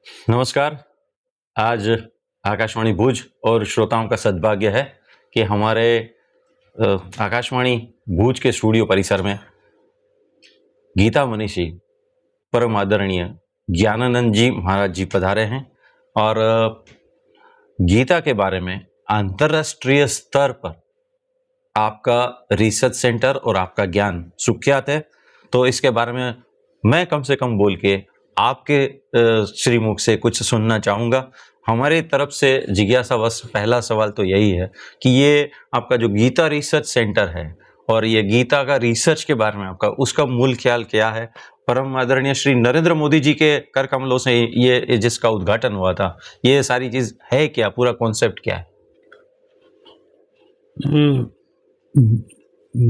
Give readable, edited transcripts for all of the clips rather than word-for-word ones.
नमस्कार। आज आकाशवाणी भुज और श्रोताओं का सद्भाग्य है कि हमारे अ, आकाशवाणी भुज के स्टूडियो परिसर में गीता मनीषी परम आदरणीय ज्ञानानंद जी महाराज जी पधारे हैं और गीता के बारे में अंतर्राष्ट्रीय स्तर पर आपका रिसर्च सेंटर और आपका ज्ञान सुख्यात है। तो इसके बारे में मैं कम से कम बोल के आपके श्रीमुख से कुछ सुनना चाहूँगा। हमारी तरफ से जिज्ञासावश पहला सवाल तो यही है कि ये आपका जो गीता रिसर्च सेंटर है और ये गीता का रिसर्च के बारे में आपका उसका मूल ख्याल क्या है? परम आदरणीय श्री नरेंद्र मोदी जी के कर कमलों से ये जिसका उद्घाटन हुआ था, ये सारी चीज़ है क्या? पूरा कॉन्सेप्ट क्या है?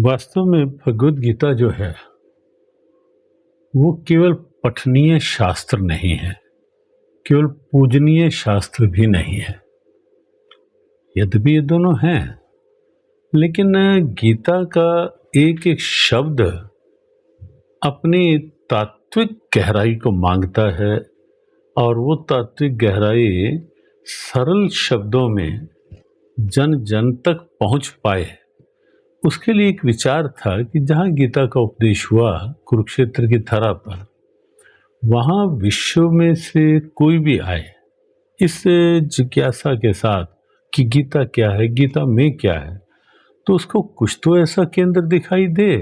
वास्तव में भगवद गीता जो है वो केवल पठनीय शास्त्र नहीं है, केवल पूजनीय शास्त्र भी नहीं है। यद्यपि ये दोनों हैं, लेकिन गीता का एक एक शब्द अपनी तात्विक गहराई को मांगता है और वो तात्विक गहराई सरल शब्दों में जन जन तक पहुंच पाए। उसके लिए एक विचार था कि जहाँ गीता का उपदेश हुआ कुरुक्षेत्र की धरा पर, वहाँ विश्व में से कोई भी आए इस जिज्ञासा के साथ कि गीता क्या है, गीता में क्या है, तो उसको कुछ तो ऐसा केंद्र दिखाई दे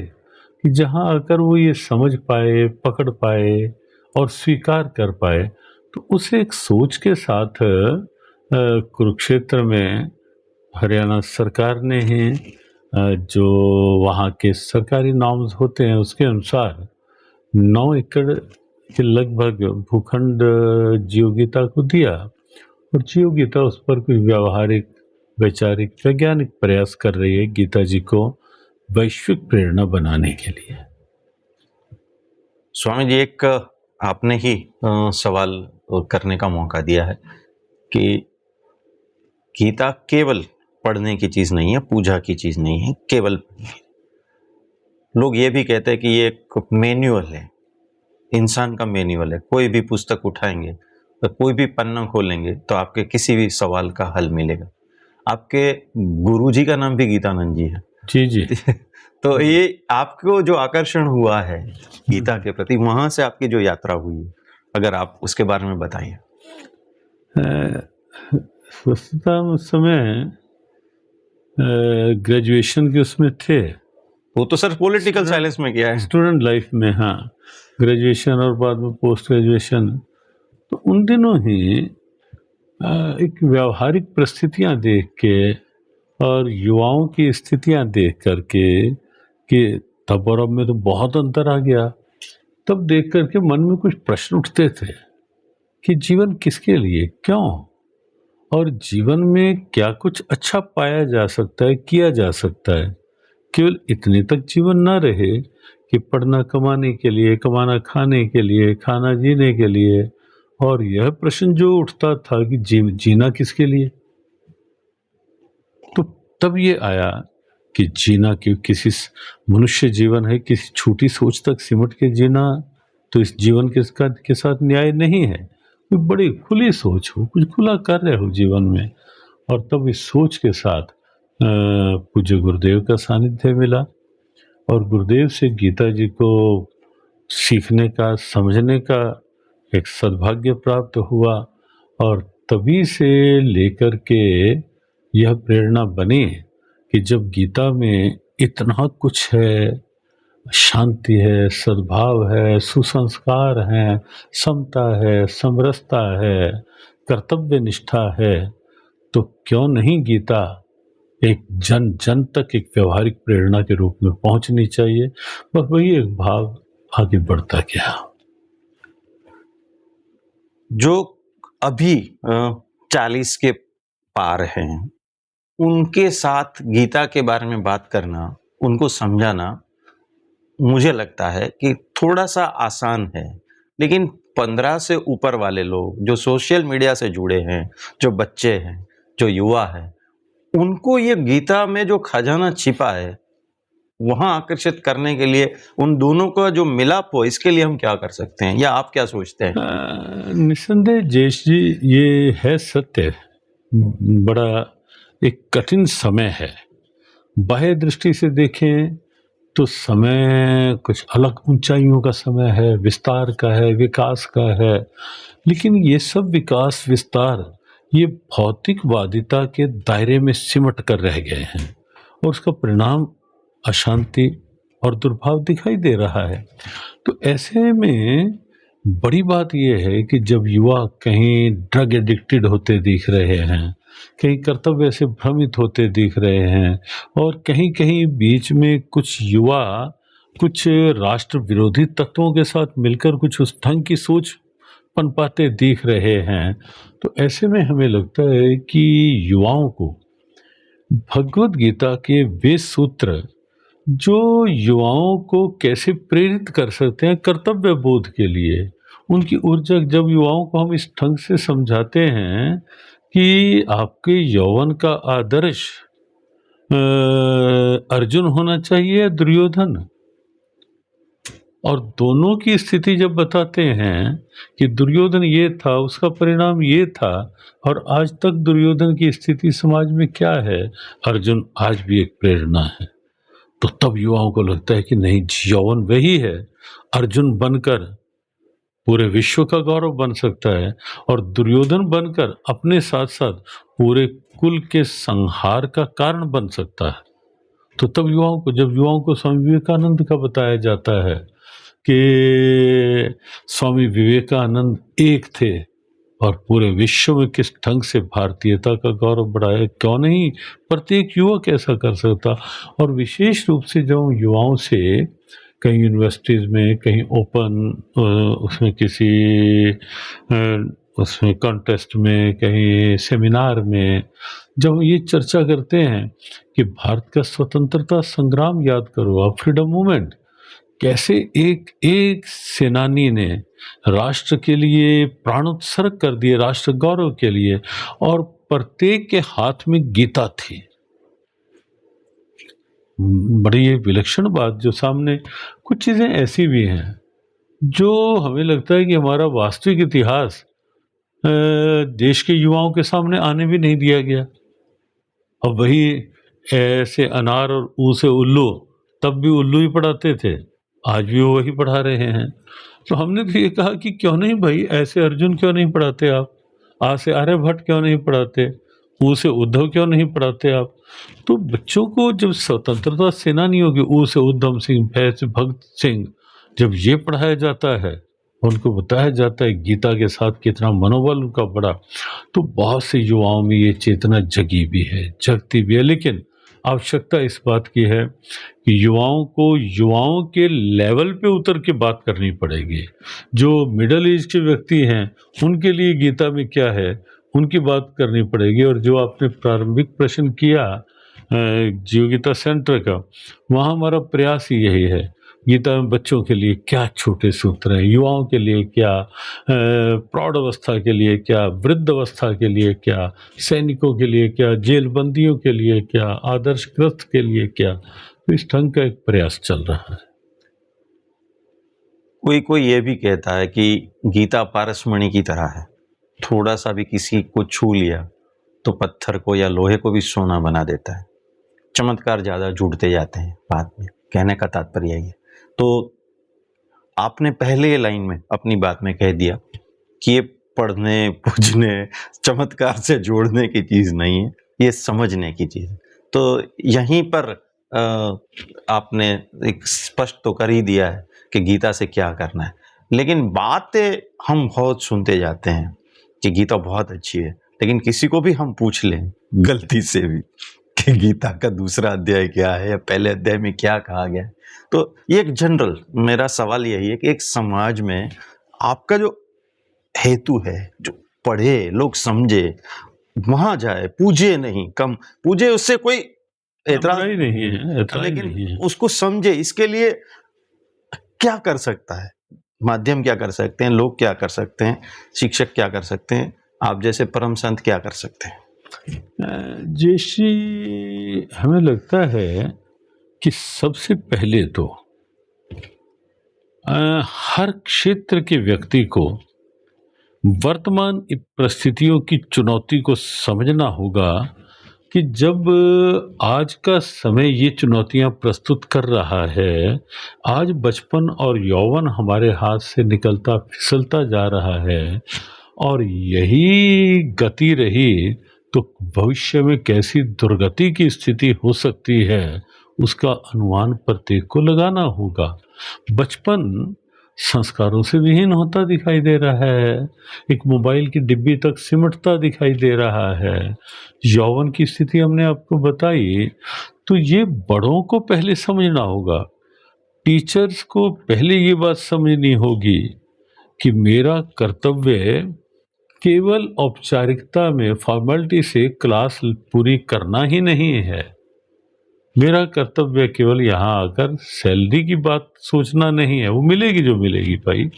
कि जहाँ आकर वो ये समझ पाए, पकड़ पाए और स्वीकार कर पाए। तो उसे एक सोच के साथ कुरुक्षेत्र में हरियाणा सरकार ने ही जो वहाँ के सरकारी नॉर्म्स होते हैं उसके अनुसार 9 एकड़ के लगभग भूखंड जीव गीता को दिया और जीव गीता उस पर कोई व्यावहारिक, वैचारिक, वैज्ञानिक प्रयास कर रही है गीता जी को वैश्विक प्रेरणा बनाने के लिए। स्वामी जी, एक आपने ही सवाल करने का मौका दिया है कि गीता केवल पढ़ने की चीज़ नहीं है, पूजा की चीज़ नहीं है, केवल लोग ये भी कहते हैं कि ये एक मैन्युअल है, इंसान का मैन्युअल है। कोई भी पुस्तक उठाएंगे तो कोई भी पन्ना खोलेंगे तो आपके किसी भी सवाल का हल मिलेगा। आपके गुरुजी का नाम भी गीतानंद जी है। जी जी। तो ये आपको जो आकर्षण हुआ है गीता के प्रति, वहां से आपकी जो यात्रा हुई, अगर आप उसके बारे में बताइए। वस्तुतः उस समय ग्रेजुएशन के उसमें थे, वो तो सर पॉलिटिकल साइंस में किया है, स्टूडेंट लाइफ में। हाँ, ग्रेजुएशन और बाद में पोस्ट ग्रेजुएशन। तो उन दिनों ही एक व्यावहारिक परिस्थितियां देख के और युवाओं की स्थितियां देख करके कि तब और अब में तो बहुत अंतर आ गया, तब देख करके मन में कुछ प्रश्न उठते थे कि जीवन किसके लिए, क्यों, और जीवन में क्या कुछ अच्छा पाया जा सकता है, किया जा सकता है। केवल इतने तक जीवन ना रहे कि पढ़ना कमाने के लिए, कमाना खाने के लिए, खाना जीने के लिए, और यह प्रश्न जो उठता था कि जीना किसके लिए। तो तब ये आया कि जीना किसी मनुष्य जीवन है, किसी छोटी सोच तक सिमट के जीना तो इस जीवन के साथ न्याय नहीं है। कोई बड़ी खुली सोच हो, कुछ खुला कार्य हो जीवन में। और तब इस सोच के साथ पूज्य गुरुदेव का सानिध्य मिला और गुरुदेव से गीता जी को सीखने का, समझने का एक सद्भाग्य प्राप्त हुआ। और तभी से लेकर के यह प्रेरणा बनी कि जब गीता में इतना कुछ है, शांति है, सद्भाव है, सुसंस्कार है, समता है, समरसता है, कर्तव्य निष्ठा है, तो क्यों नहीं गीता एक जन जन तक एक व्यवहारिक प्रेरणा के रूप में पहुंचनी चाहिए। बस वही एक भाव आगे बढ़ता गया। जो अभी 40 के पार हैं, उनके साथ गीता के बारे में बात करना, उनको समझाना, मुझे लगता है कि थोड़ा सा आसान है। लेकिन 15 से ऊपर वाले लोग जो सोशल मीडिया से जुड़े हैं, जो बच्चे हैं, जो युवा हैं, उनको ये गीता में जो खजाना छिपा है, वहां आकर्षित करने के लिए, उन दोनों का जो मिलाप हो, इसके लिए हम क्या कर सकते हैं, या आप क्या सोचते हैं? निस्संदेह जयेश जी, ये है सत्य, बड़ा एक कठिन समय है। बाह्य दृष्टि से देखें तो समय कुछ अलग ऊंचाइयों का समय है, विस्तार का है, विकास का है, लेकिन ये सब विकास विस्तार ये भौतिकवादिता के दायरे में सिमट कर रह गए हैं और उसका परिणाम अशांति और दुर्भाव दिखाई दे रहा है। तो ऐसे में बड़ी बात यह है कि जब युवा कहीं ड्रग एडिक्टेड होते दिख रहे हैं, कहीं कर्तव्य से भ्रमित होते दिख रहे हैं, और कहीं कहीं बीच में कुछ युवा कुछ राष्ट्र विरोधी तत्वों के साथ मिलकर कुछ उस ढंग की सोच पनपाते दिख रहे हैं, तो ऐसे में हमें लगता है कि युवाओं को भगवत गीता के वे सूत्र जो युवाओं को कैसे प्रेरित कर सकते हैं कर्तव्य बोध के लिए, उनकी ऊर्जा, जब युवाओं को हम इस ढंग से समझाते हैं कि आपके यौवन का आदर्श अर्जुन होना चाहिए या दुर्योधन, और दोनों की स्थिति जब बताते हैं कि दुर्योधन ये था, उसका परिणाम ये था, और आज तक दुर्योधन की स्थिति समाज में क्या है, अर्जुन आज भी एक प्रेरणा है, तो तब युवाओं को लगता है कि नहीं, यौवन वही है, अर्जुन बनकर पूरे विश्व का गौरव बन सकता है और दुर्योधन बनकर अपने साथ साथ पूरे कुल के संहार का कारण बन सकता है। तो तब युवाओं को, जब युवाओं को स्वामी विवेकानंद का बताया जाता है कि स्वामी विवेकानंद एक थे और पूरे विश्व में किस ढंग से भारतीयता का गौरव बढ़ाया, क्यों नहीं प्रत्येक युवक ऐसा कर सकता। और विशेष रूप से जब युवाओं से कहीं यूनिवर्सिटीज़ में, कहीं ओपन उसमें किसी उसमें कॉन्टेस्ट में, कहीं सेमिनार में जब ये चर्चा करते हैं कि भारत का स्वतंत्रता संग्राम याद करो, आप फ्रीडम मूवमेंट, कैसे एक एक सेनानी ने राष्ट्र के लिए प्राण उत्सर्ग कर दिए, राष्ट्र गौरव के लिए, और प्रत्येक के हाथ में गीता थी। बड़ी ये विलक्षण बात, जो सामने कुछ चीजें ऐसी भी हैं जो हमें लगता है कि हमारा वास्तविक इतिहास देश के युवाओं के सामने आने भी नहीं दिया गया। अब वही ऐसे अनार और ऊ से उल्लू, तब भी उल्लू ही पढ़ाते थे, आज भी वो वही पढ़ा रहे हैं। तो हमने तो ये कहा कि क्यों नहीं भाई, ऐसे अर्जुन क्यों नहीं पढ़ाते आप, आ से आर्यभट्ट क्यों नहीं पढ़ाते, ऊ से उद्धव क्यों नहीं पढ़ाते आप। तो बच्चों को जब स्वतंत्रता सेनानियों के ऊ से उधम सिंह, भै से भगत सिंह, जब ये पढ़ाया जाता है, उनको बताया जाता है गीता के साथ कितना मनोबल उनका बढ़ा, तो बहुत से युवाओं में ये चेतना जगी भी है, जगती भी है। लेकिन आवश्यकता इस बात की है कि युवाओं को युवाओं के लेवल पे उतर के बात करनी पड़ेगी। जो मिडिल एज के व्यक्ति हैं उनके लिए गीता में क्या है, उनकी बात करनी पड़ेगी। और जो आपने प्रारंभिक प्रश्न किया जीव गीता सेंटर का, वहाँ हमारा प्रयास ही यही है, गीता में बच्चों के लिए क्या छोटे सूत्र हैं, युवाओं के लिए क्या, प्रौढ़ अवस्था के लिए क्या, वृद्ध अवस्था के लिए क्या, सैनिकों के लिए क्या, जेलबंदियों के लिए क्या, आदर्शग्रस्त के लिए क्या, तो इस ढंग का एक प्रयास चल रहा है। कोई कोई ये भी कहता है कि गीता पारसमणि की तरह है, थोड़ा सा भी किसी को छू लिया तो पत्थर को या लोहे को भी सोना बना देता है। चमत्कार ज़्यादा जुड़ते जाते हैं बात में, कहने का तात्पर्य यही है। तो आपने पहले लाइन में अपनी बात में कह दिया कि ये पढ़ने, पूजने, चमत्कार से जोड़ने की चीज़ नहीं है, ये समझने की चीज़ है। तो यहीं पर आपने एक स्पष्ट तो कर ही दिया है कि गीता से क्या करना है। लेकिन बातें हम बहुत सुनते जाते हैं कि गीता बहुत अच्छी है, लेकिन किसी को भी हम पूछ लें गलती से भी कि गीता का दूसरा अध्याय क्या है या पहले अध्याय में क्या कहा गया है, तो ये एक जनरल मेरा सवाल यही है कि एक समाज में आपका जो हेतु है, जो पढ़े, लोग समझे, वहां जाए, पूजे नहीं, कम पूजे, उससे कोई ऐतराज ही नहीं है, ऐतराज लेकिन नहीं है। उसको समझे, इसके लिए क्या कर सकता है, माध्यम क्या कर सकते हैं, लोग क्या कर सकते हैं, शिक्षक क्या कर सकते हैं, आप जैसे परम संत क्या कर सकते हैं? जैसी हमें लगता है कि सबसे पहले तो हर क्षेत्र के व्यक्ति को वर्तमान परिस्थितियों की चुनौती को समझना होगा कि जब आज का समय ये चुनौतियां प्रस्तुत कर रहा है, आज बचपन और यौवन हमारे हाथ से निकलता फिसलता जा रहा है और यही गति रही तो भविष्य में कैसी दुर्गति की स्थिति हो सकती है, उसका अनुमान प्रत्येक को लगाना होगा। बचपन संस्कारों से विहीन होता दिखाई दे रहा है, एक मोबाइल की डिब्बी तक सिमटता दिखाई दे रहा है। यौवन की स्थिति हमने आपको बताई, तो ये बड़ों को पहले समझना होगा। टीचर्स को पहले ये बात समझनी होगी कि मेरा कर्तव्य केवल औपचारिकता में फॉर्मेलिटी से क्लास पूरी करना ही नहीं है। मेरा कर्तव्य केवल यहाँ आकर सैलरी की बात सोचना नहीं है, वो मिलेगी जो मिलेगी भाई।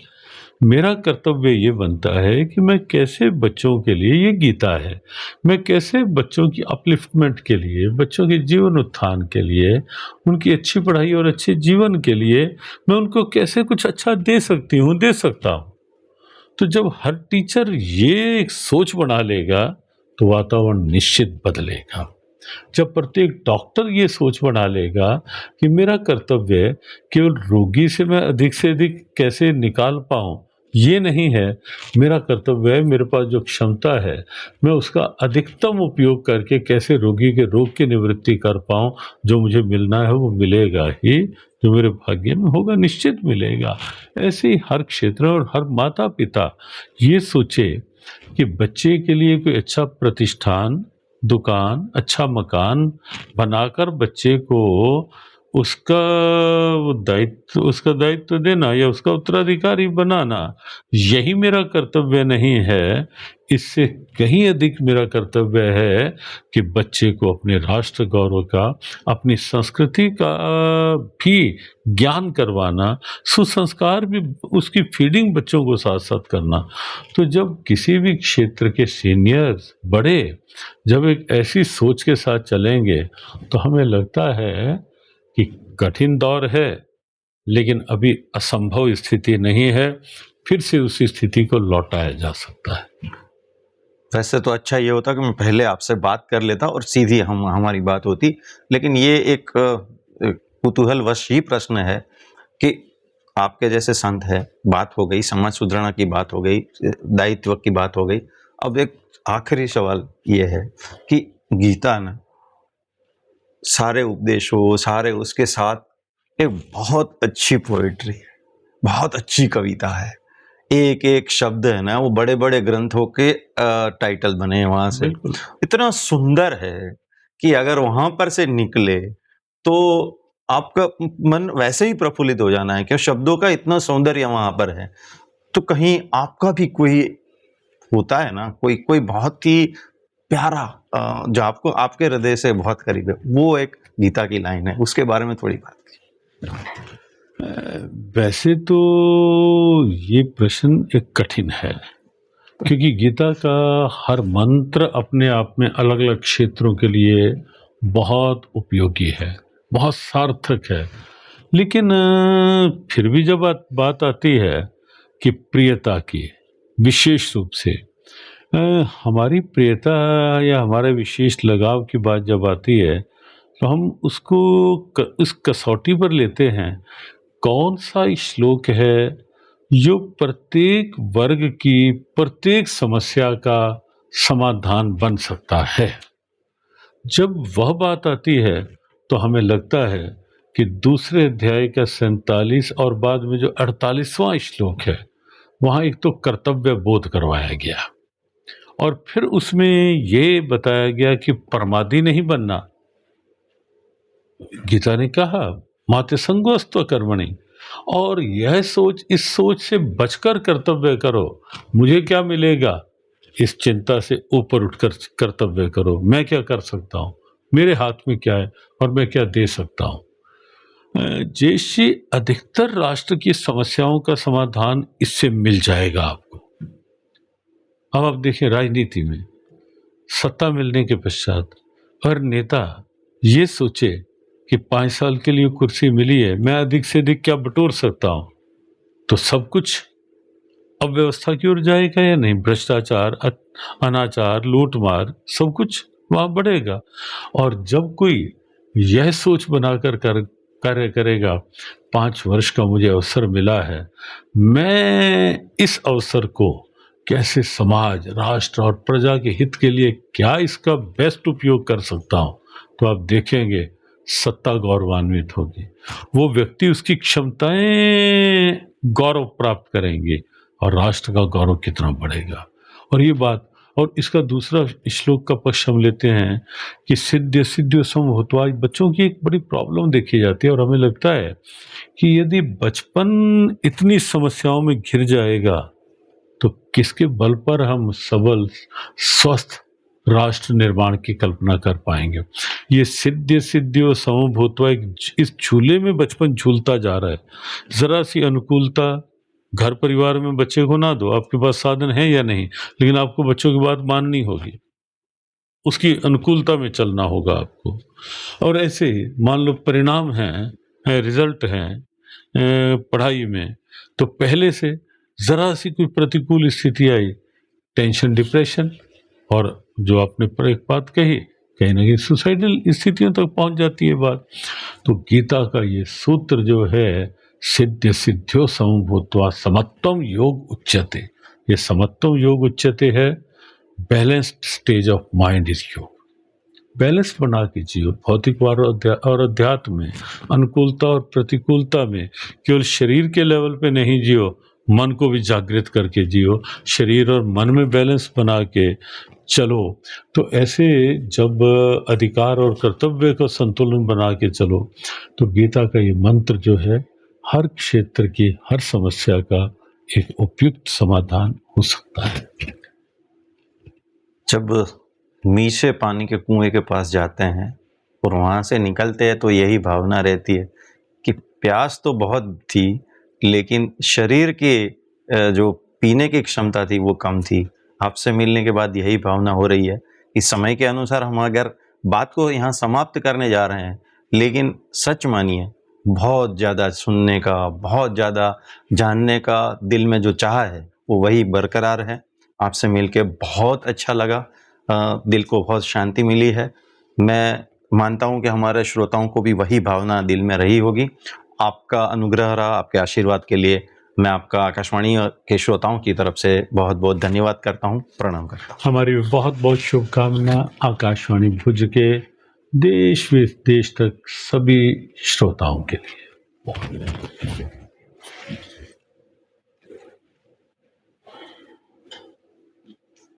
मेरा कर्तव्य ये बनता है कि मैं कैसे बच्चों के लिए, ये गीता है, मैं कैसे बच्चों की अपलिफ्टमेंट के लिए, बच्चों के जीवन उत्थान के लिए, उनकी अच्छी पढ़ाई और अच्छे जीवन के लिए मैं उनको कैसे कुछ अच्छा दे सकती हूँ, दे सकता हूँ। तो जब हर टीचर ये एक सोच बना लेगा तो वातावरण निश्चित बदलेगा। जब प्रत्येक डॉक्टर ये सोच बना लेगा कि मेरा कर्तव्य केवल रोगी से अधिक कैसे निकाल पाऊं, ये नहीं है, मेरा कर्तव्य है, मेरे पास जो क्षमता है मैं उसका अधिकतम उपयोग करके कैसे रोगी के रोग की निवृत्ति कर पाऊं, जो मुझे मिलना है वो मिलेगा ही, जो मेरे भाग्य में होगा निश्चित मिलेगा। ऐसे ही हर क्षेत्र और हर माता पिता ये सोचे कि बच्चे के लिए कोई अच्छा प्रतिष्ठान, दुकान, अच्छा मकान बनाकर बच्चे को उसका दायित्व देना या उसका उत्तराधिकारी बनाना, यही मेरा कर्तव्य नहीं है। इससे कहीं अधिक मेरा कर्तव्य है कि बच्चे को अपने राष्ट्र गौरव का, अपनी संस्कृति का भी ज्ञान करवाना, सुसंस्कार भी, उसकी फीडिंग बच्चों को साथ साथ करना। तो जब किसी भी क्षेत्र के सीनियर्स बड़े जब एक ऐसी सोच के साथ चलेंगे तो हमें लगता है कि कठिन दौर है, लेकिन अभी असंभव स्थिति नहीं है, फिर से उसी स्थिति को लौटाया जा सकता है। वैसे तो अच्छा ये होता कि मैं पहले आपसे बात कर लेता और सीधी हमारी बात होती, लेकिन ये एक कुतूहलवश ही प्रश्न है कि आपके जैसे संत है, बात हो गई, समाज सुधारना की बात हो गई, दायित्व की बात हो गई। अब एक आखिरी सवाल ये है कि गीता ना सारे उपदेशों, सारे उसके साथ एक बहुत अच्छी पोएट्री है, बहुत अच्छी कविता है। एक एक शब्द है ना, वो बड़े बड़े ग्रंथों के टाइटल बने हैं वहां से। इतना सुंदर है कि अगर वहां पर से निकले तो आपका मन वैसे ही प्रफुल्लित हो जाना है कि शब्दों का इतना सौंदर्य वहां पर है। तो कहीं आपका भी कोई होता है ना, कोई बहुत ही प्यारा जो आपको आपके हृदय से बहुत करीब है, वो एक गीता की लाइन है, उसके बारे में थोड़ी बात कीजिए। वैसे तो ये प्रश्न एक कठिन है, क्योंकि गीता का हर मंत्र अपने आप में अलग अलग क्षेत्रों के लिए बहुत उपयोगी है, बहुत सार्थक है। लेकिन फिर भी जब बात आती है कि प्रियता की, विशेष रूप से हमारी प्रियता या हमारे विशेष लगाव की बात जब आती है तो हम उसको उस कसौटी पर लेते हैं, कौन सा श्लोक है जो प्रत्येक वर्ग की प्रत्येक समस्या का समाधान बन सकता है। जब वह बात आती है तो हमें लगता है कि दूसरे अध्याय का 47 और बाद में जो 48वां श्लोक है, वहां एक तो कर्तव्य बोध करवाया गया और फिर उसमें ये बताया गया कि प्रमादी नहीं बनना। गीता ने कहा माते संगोस्त्व कर्मणि, और यह सोच, इस सोच से बचकर कर्तव्य करो, मुझे क्या मिलेगा, इस चिंता से ऊपर उठकर कर्तव्य करो, मैं क्या कर सकता हूँ, मेरे हाथ में क्या है और मैं क्या दे सकता हूँ। जैसे अधिकतर राष्ट्र की समस्याओं का समाधान इससे मिल जाएगा आपको। अब आप देखिए राजनीति में सत्ता मिलने के पश्चात हर नेता ये सोचे कि 5 साल के लिए कुर्सी मिली है, मैं अधिक से अधिक क्या बटोर सकता हूँ? तो सब कुछ अव्यवस्था की ओर जाएगा या नहीं? भ्रष्टाचार, अनाचार, लूट-मार सब कुछ वहाँ बढ़ेगा। और जब कोई यह सोच बनाकर कार्य करेगा, 5 वर्ष का मुझे अवसर मिला है, मैं इस अवसर को कैसे समाज, राष्ट्र और प्रजा के हित के लिए क्या इसका बेस्ट उपयोग कर सकता हूँ, तो आप देखेंगे सत्ता गौरवान्वित होगी। वो व्यक्ति, उसकी क्षमताएं गौरव प्राप्त करेंगी और राष्ट्र का गौरव कितना बढ़ेगा। और ये बात, और इसका दूसरा श्लोक का पक्ष हम लेते हैं कि सिद्ध सिद्धियों समभूत्वा। बच्चों की एक बड़ी प्रॉब्लम देखी जाती है और हमें लगता है कि यदि बचपन इतनी समस्याओं में घिर जाएगा तो किसके बल पर हम सबल स्वस्थ राष्ट्र निर्माण की कल्पना कर पाएंगे। ये सिद्ध सिद्धियों समभूत्वा, इस झूले में बचपन झूलता जा रहा है। जरा सी अनुकूलता घर परिवार में बच्चे को ना दो, आपके पास साधन है या नहीं, लेकिन आपको बच्चों की बात माननी होगी, उसकी अनुकूलता में चलना होगा आपको। और ऐसे ही मान लो परिणाम हैं, रिजल्ट हैं पढ़ाई में, तो पहले से जरा सी कोई प्रतिकूल स्थिति आई, टेंशन, डिप्रेशन, और जो आपने पर एक बात कही, कहीं ना कहीं सुसाइडल स्थितियों तक पहुंच जाती है बात। तो गीता का ये सूत्र जो है, सिद्ध सिद्ध्यो समभूत्वा समत्वम योग उच्यते, ये समत्वम योग उच्यते है, balanced stage of mind is योग। बैलेंस बना के जियो, भौतिक और अध्यात्म में, अनुकूलता और प्रतिकूलता में। केवल शरीर के लेवल पे नहीं जियो, मन को भी जागृत करके जियो, शरीर और मन में बैलेंस बना के चलो। तो ऐसे जब अधिकार और कर्तव्य का संतुलन बना के चलो, तो गीता का ये मंत्र जो है, हर क्षेत्र की हर समस्या का एक उपयुक्त समाधान हो सकता है। जब मीठे पानी के कुएं के पास जाते हैं और वहाँ से निकलते हैं तो यही भावना रहती है कि प्यास तो बहुत थी, लेकिन शरीर की जो पीने की क्षमता थी वो कम थी। आपसे मिलने के बाद यही भावना हो रही है कि समय के अनुसार हम अगर बात को यहाँ समाप्त करने जा रहे हैं, लेकिन सच मानिए बहुत ज़्यादा सुनने का, बहुत ज़्यादा जानने का दिल में जो चाह है वो वही बरकरार है। आपसे मिलके बहुत अच्छा लगा, दिल को बहुत शांति मिली है। मैं मानता हूँ कि हमारे श्रोताओं को भी वही भावना दिल में रही होगी। आपका अनुग्रह रहा, आपके आशीर्वाद के लिए मैं आपका आकाशवाणी के श्रोताओं की तरफ से बहुत बहुत धन्यवाद करता हूँ, प्रणाम करता हूँ। हमारी बहुत बहुत शुभकामना आकाशवाणी भुज के देश विदेश तक सभी श्रोताओं के लिए।